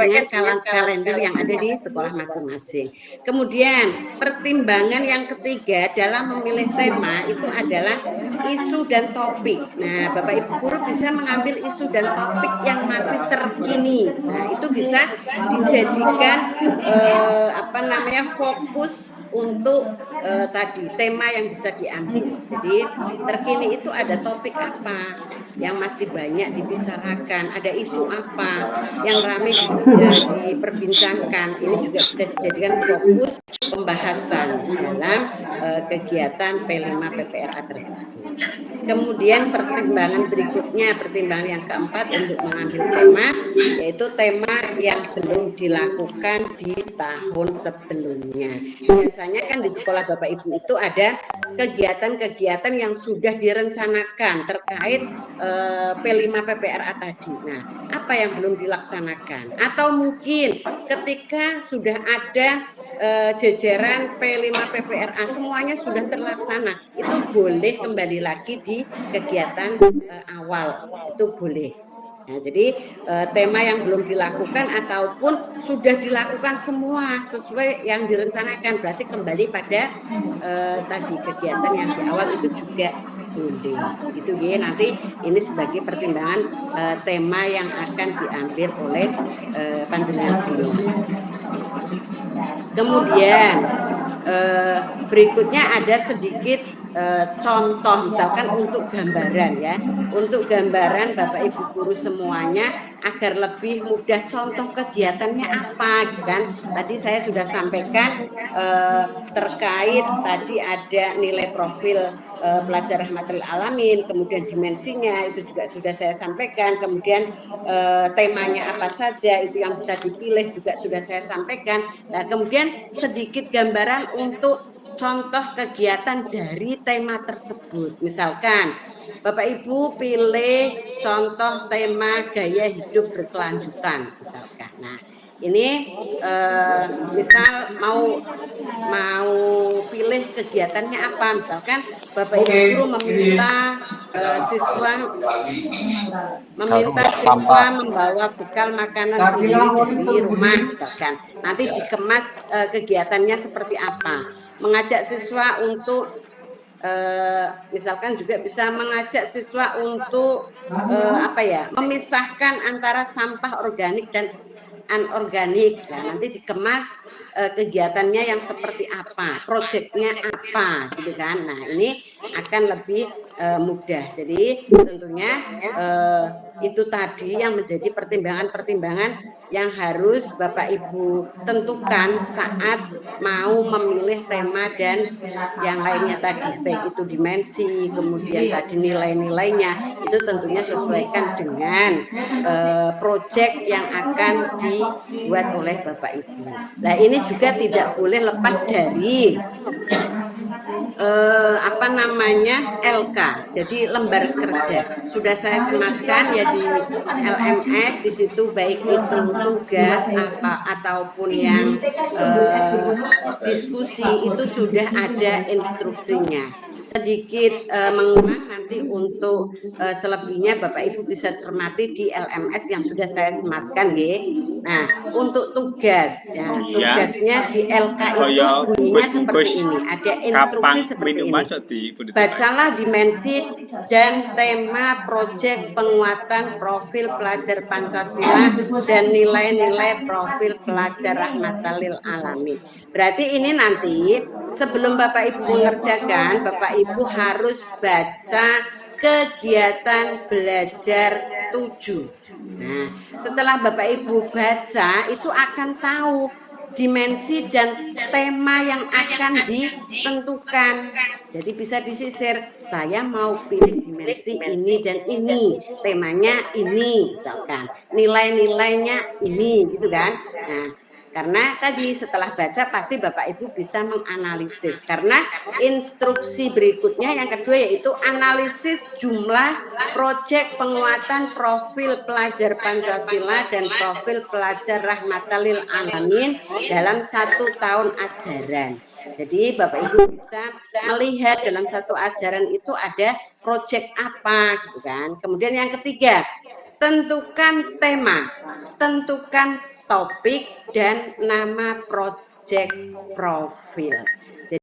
dengan kalender yang ada di sekolah masing-masing. Kemudian pertimbangan yang ketiga dalam memilih tema itu adalah isu dan topik. Nah, Bapak Ibu guru bisa mengambil isu dan topik yang masih terkini. Nah, itu bisa dijadikan fokus untuk tadi tema yang bisa diambil. Jadi terkini itu ada topik apa yang masih banyak dibicarakan, ada isu apa yang ramai diperbincangkan. Ini juga bisa dijadikan fokus pembahasan dalam kegiatan P5 PPRA tersebut. Kemudian pertimbangan berikutnya, pertimbangan yang keempat untuk mengambil tema, yaitu tema yang belum dilakukan di tahun sebelumnya. Biasanya kan di sekolah Bapak Ibu itu ada kegiatan-kegiatan yang sudah direncanakan terkait P5 PPRA tadi. Nah, apa yang belum dilaksanakan? Atau mungkin ketika sudah ada jajaran P5 PPRA semuanya sudah terlaksana, itu boleh kembali lagi di kegiatan awal, itu boleh. Nah, jadi tema yang belum dilakukan ataupun sudah dilakukan semua sesuai yang direncanakan, berarti kembali pada tadi kegiatan yang di awal itu juga boleh. Itu ya, nanti ini sebagai pertimbangan tema yang akan diambil oleh panjenengan semua. Kemudian berikutnya ada sedikit contoh, misalkan untuk gambaran ya, untuk gambaran Bapak Ibu guru semuanya agar lebih mudah, contoh kegiatannya apa gitu kan. Tadi saya sudah sampaikan terkait tadi ada nilai profil pelajar rahmatil alamin, kemudian dimensinya itu juga sudah saya sampaikan, kemudian temanya apa saja itu yang bisa dipilih juga sudah saya sampaikan. Nah, kemudian sedikit gambaran untuk contoh kegiatan dari tema tersebut. Misalkan Bapak Ibu pilih contoh tema gaya hidup berkelanjutan misalkan. Nah, ini misal mau pilih kegiatannya apa, misalkan Bapak Ibu guru meminta siswa membawa bekal makanan sendiri dari rumah misalkan. Nanti dikemas kegiatannya seperti apa. Mengajak siswa untuk misalkan juga bisa mengajak siswa untuk memisahkan antara sampah organik dan anorganik. Nah, nanti dikemas kegiatannya yang seperti apa, proyeknya apa, gitu kan. Nah, ini akan lebih mudah. Jadi tentunya itu tadi yang menjadi pertimbangan-pertimbangan yang harus Bapak Ibu tentukan saat mau memilih tema dan yang lainnya tadi, baik itu dimensi, kemudian tadi nilai-nilainya, itu tentunya sesuaikan dengan proyek yang akan dibuat oleh Bapak Ibu. Nah, ini juga tidak boleh lepas dari LK, jadi lembar kerja. Sudah saya sematkan ya di LMS, di situ baik itu tugas ataupun yang diskusi itu sudah ada instruksinya. Sedikit mengulang nanti untuk selebihnya Bapak Ibu bisa cermati di LMS yang sudah saya sematkan ya. Nah, untuk tugas ya, tugasnya di LK itu bunyinya seperti ini, ada instruksi seperti ini. Bacalah dimensi dan tema proyek penguatan profil pelajar Pancasila dan nilai-nilai profil pelajar rahmatalil alamin. Berarti ini nanti sebelum Bapak Ibu mengerjakan, Bapak Ibu harus baca kegiatan belajar 7. Nah, setelah Bapak Ibu baca, itu akan tahu dimensi dan tema yang akan ditentukan. Jadi bisa disisir, saya mau pilih dimensi ini dan ini, temanya ini misalkan, nilai-nilainya ini gitu kan. Nah, karena tadi setelah baca pasti Bapak Ibu bisa menganalisis, karena instruksi berikutnya yang kedua yaitu analisis jumlah proyek penguatan profil pelajar Pancasila dan profil pelajar rahmatalil alamin dalam 1 tahun ajaran. Jadi Bapak Ibu bisa melihat dalam 1 ajaran itu ada proyek apa gitu kan. Kemudian yang ketiga, tentukan tema, tentukan topik dan nama project profil.